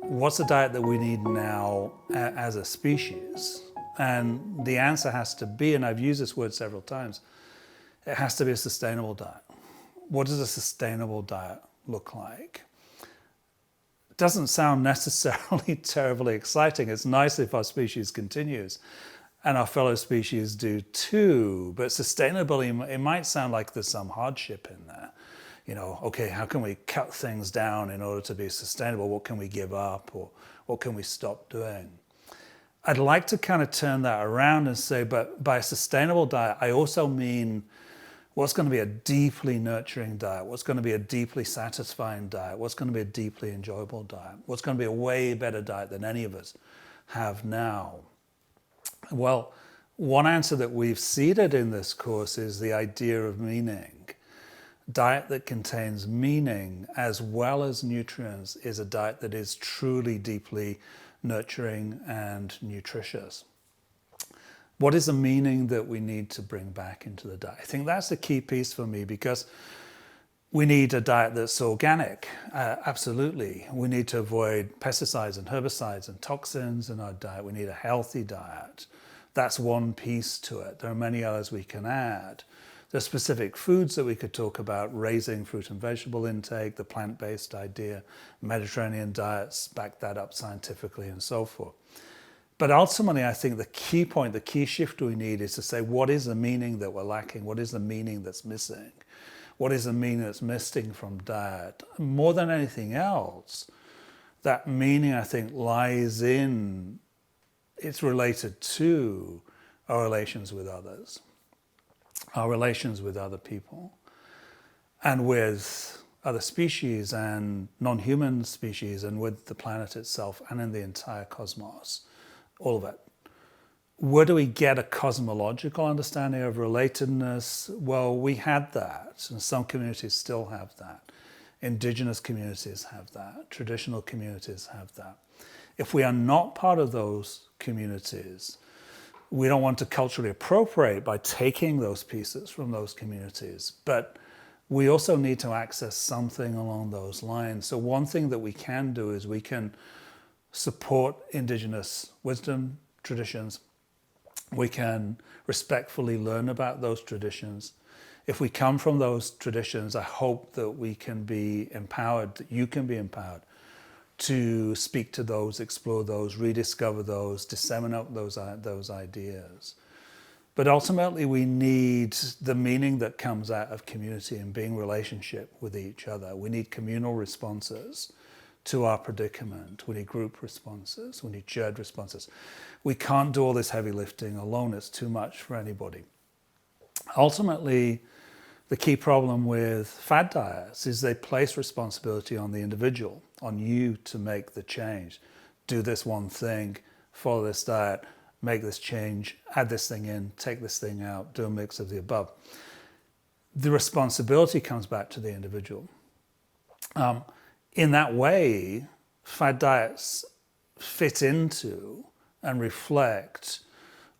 what's the diet that we need now as a species? And the answer has to be, and I've used this word several times, it has to be a sustainable diet. What does a sustainable diet look like? It doesn't sound necessarily terribly exciting. It's nice if our species continues, and our fellow species do too, but sustainability, it might sound like there's some hardship in there. You know, okay, how can we cut things down in order to be sustainable? What can we give up, or what can we stop doing? I'd like to kind of turn that around and say, but by a sustainable diet, I also mean what's going to be a deeply nurturing diet, what's going to be a deeply satisfying diet, what's going to be a deeply enjoyable diet, what's going to be a way better diet than any of us have now. Well, one answer that we've seeded in this course is the idea of meaning. Diet that contains meaning as well as nutrients is a diet that is truly deeply nurturing and nutritious. What is the meaning that we need to bring back into the diet? I think that's the key piece for me, because we need a diet that's organic, absolutely. We need to avoid pesticides and herbicides and toxins in our diet. We need a healthy diet. That's one piece to it. There are many others we can add. There's specific foods that we could talk about, raising fruit and vegetable intake, the plant-based idea, Mediterranean diets, back that up scientifically and so forth. But ultimately, I think the key point, the key shift we need is to say, what is the meaning that we're lacking? What is the meaning that's missing? What is the meaning that's missing from diet? More than anything else, that meaning, I think, lies in, it's related to our relations with others, our relations with other people, and with other species and non-human species, and with the planet itself, and in the entire cosmos, all of it. Where do we get a cosmological understanding of relatedness? Well, we had that, and some communities still have that. Indigenous communities have that. Traditional communities have that. If we are not part of those communities, we don't want to culturally appropriate by taking those pieces from those communities, but we also need to access something along those lines. So one thing that we can do is we can support Indigenous wisdom, traditions. We can respectfully learn about those traditions. If we come from those traditions, I hope that we can be empowered, that you can be empowered to speak to those, explore those, rediscover those, disseminate those ideas. But ultimately, we need the meaning that comes out of community and being in relationship with each other. We need communal responses to our predicament. We need group responses. We need shared responses. We can't do all this heavy lifting alone. It's too much for anybody. Ultimately, the key problem with fad diets is they place responsibility on the individual, on you to make the change. Do this one thing, follow this diet, make this change, add this thing in, take this thing out, do a mix of the above. The responsibility comes back to the individual. In that way, fad diets fit into and reflect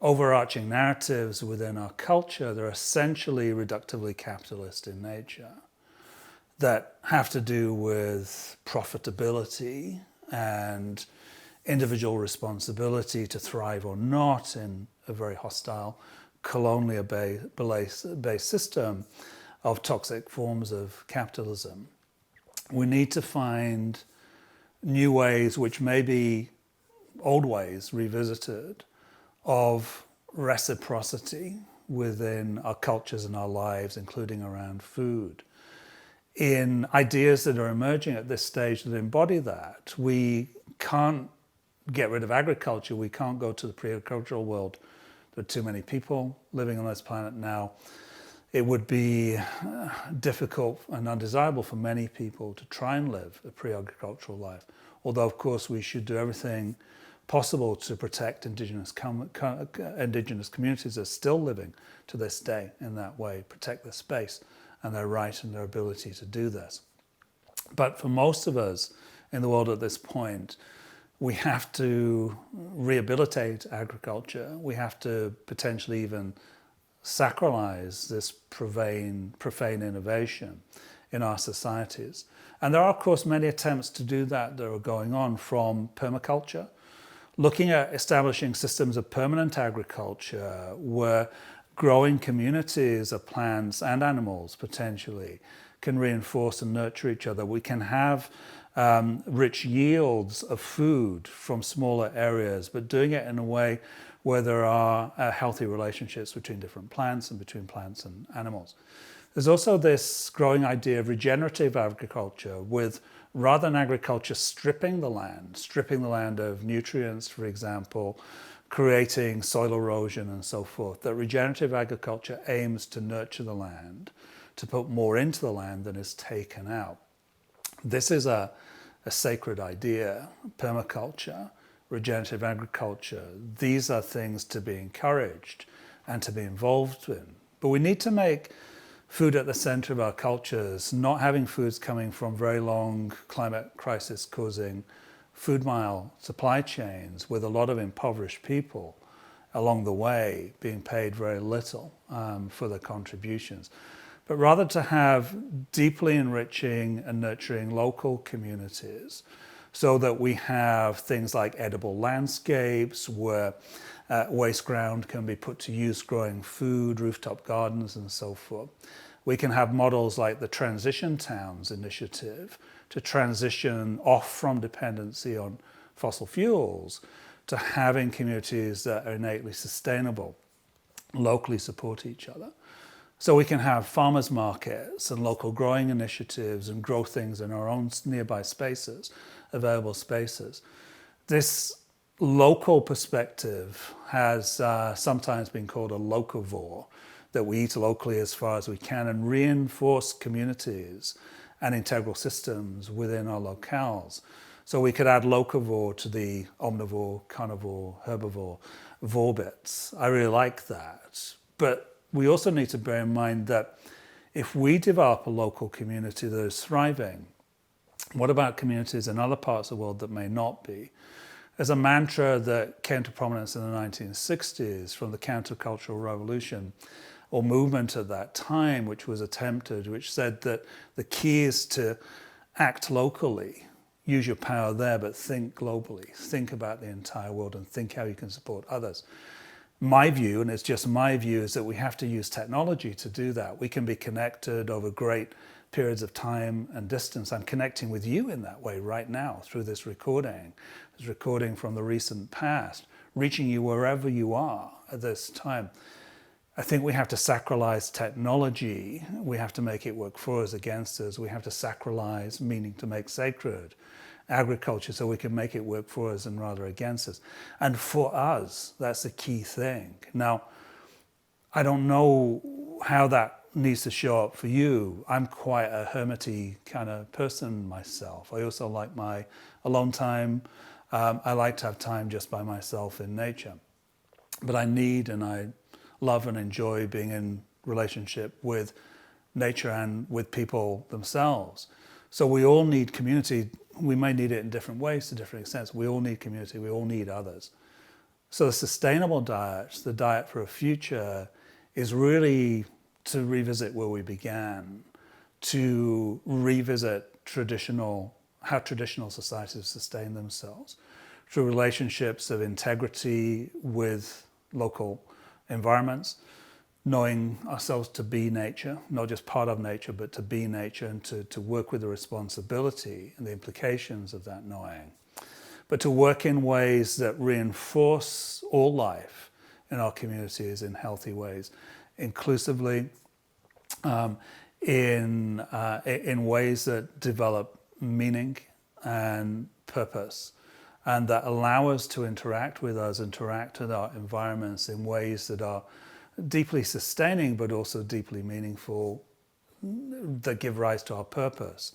overarching narratives within our culture. They're essentially reductively capitalist in nature, that have to do with profitability and individual responsibility to thrive or not in a very hostile, colonial-based system of toxic forms of capitalism. We need to find new ways, which may be old ways revisited, of reciprocity within our cultures and our lives, including around food, in ideas that are emerging at this stage that embody that. We can't get rid of agriculture. We can't go to the pre-agricultural world. There are too many people living on this planet now. It would be difficult and undesirable for many people to try and live a pre-agricultural life. Although, of course, we should do everything possible to protect indigenous communities that are still living to this day in that way, protect their space and their right and their ability to do this. But for most of us in the world at this point, we have to rehabilitate agriculture. We have to potentially even sacralize this profane innovation in our societies. And there are, of course, many attempts to do that are going on, from permaculture, looking at establishing systems of permanent agriculture where growing communities of plants and animals potentially can reinforce and nurture each other. We can have rich yields of food from smaller areas, but doing it in a way where there are healthy relationships between different plants and between plants and animals. There's also this growing idea of regenerative agriculture, with rather than agriculture stripping the land of nutrients, for example, creating soil erosion and so forth, that regenerative agriculture aims to nurture the land, to put more into the land than is taken out. This is a sacred idea, permaculture, regenerative agriculture. These are things to be encouraged and to be involved in. But we need to make food at the center of our cultures, not having foods coming from very long climate crisis causing food mile supply chains with a lot of impoverished people along the way being paid very little for their contributions. But rather to have deeply enriching and nurturing local communities, so that we have things like edible landscapes where waste ground can be put to use growing food, rooftop gardens and so forth. We can have models like the Transition Towns initiative to transition off from dependency on fossil fuels to having communities that are innately sustainable, locally support each other. So we can have farmers markets and local growing initiatives and grow things in our own nearby spaces, available spaces. This local perspective has sometimes been called a locavore, that we eat locally as far as we can and reinforce communities and integral systems within our locales. So we could add locavore to the omnivore, carnivore, herbivore vorbits. I really like that. But we also need to bear in mind that if we develop a local community that is thriving, what about communities in other parts of the world that may not be? There's a mantra that came to prominence in the 1960s from the countercultural revolution or movement at that time, which was attempted, which said that the key is to act locally, use your power there, but think globally, think about the entire world and think how you can support others. My view, and it's just my view, is that we have to use technology to do that. We can be connected over great periods of time and distance. I'm connecting with you in that way right now through this recording from the recent past, reaching you wherever you are at this time. I think we have to sacralize technology. We have to make it work for us, against us. We have to sacralize, meaning to make sacred, agriculture so we can make it work for us and rather against us. And for us, that's the key thing. Now, I don't know how that needs to show up for you. I'm quite a hermity kind of person myself. I also like my alone time. I like to have time just by myself in nature. But I need and I love and enjoy being in relationship with nature and with people themselves. So we all need community. We may need it in different ways to different extents. We all need community. We all need others. So the sustainable diet, the diet for a future, is really to revisit where we began, to revisit how traditional societies sustain themselves through relationships of integrity with local environments, knowing ourselves to be nature, not just part of nature, but to be nature and to work with the responsibility and the implications of that knowing, but to work in ways that reinforce all life in our communities in healthy ways, inclusively, in ways that develop meaning and purpose, and that allow us to interact with our environments in ways that are deeply sustaining, but also deeply meaningful, that give rise to our purpose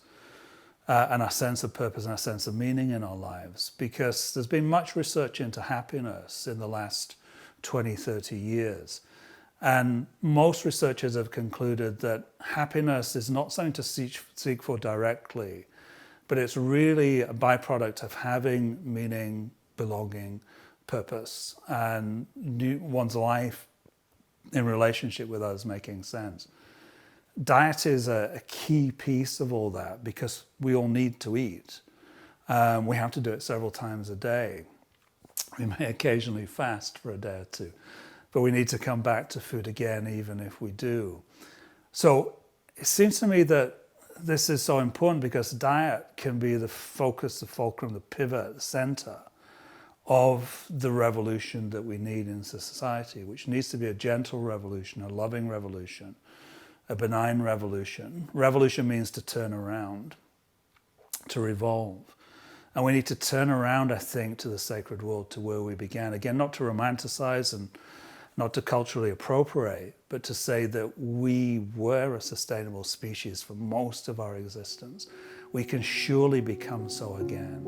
and our sense of purpose and our sense of meaning in our lives. Because there's been much research into happiness in the last 20, 30 years. And most researchers have concluded that happiness is not something to seek for directly, but it's really a byproduct of having meaning, belonging, purpose, and one's life in relationship with others making sense. Diet is a key piece of all that because we all need to eat. We have to do it several times a day. We may occasionally fast for a day or two, but we need to come back to food again, even if we do. So it seems to me that this is so important because diet can be the focus, the fulcrum, the pivot, the center of the revolution that we need in society, which needs to be a gentle revolution, a loving revolution, a benign revolution. Revolution means to turn around, to revolve. And we need to turn around, I think, to the sacred world, to where we began. Again, not to romanticize and not to culturally appropriate, but to say that we were a sustainable species for most of our existence. We can surely become so again.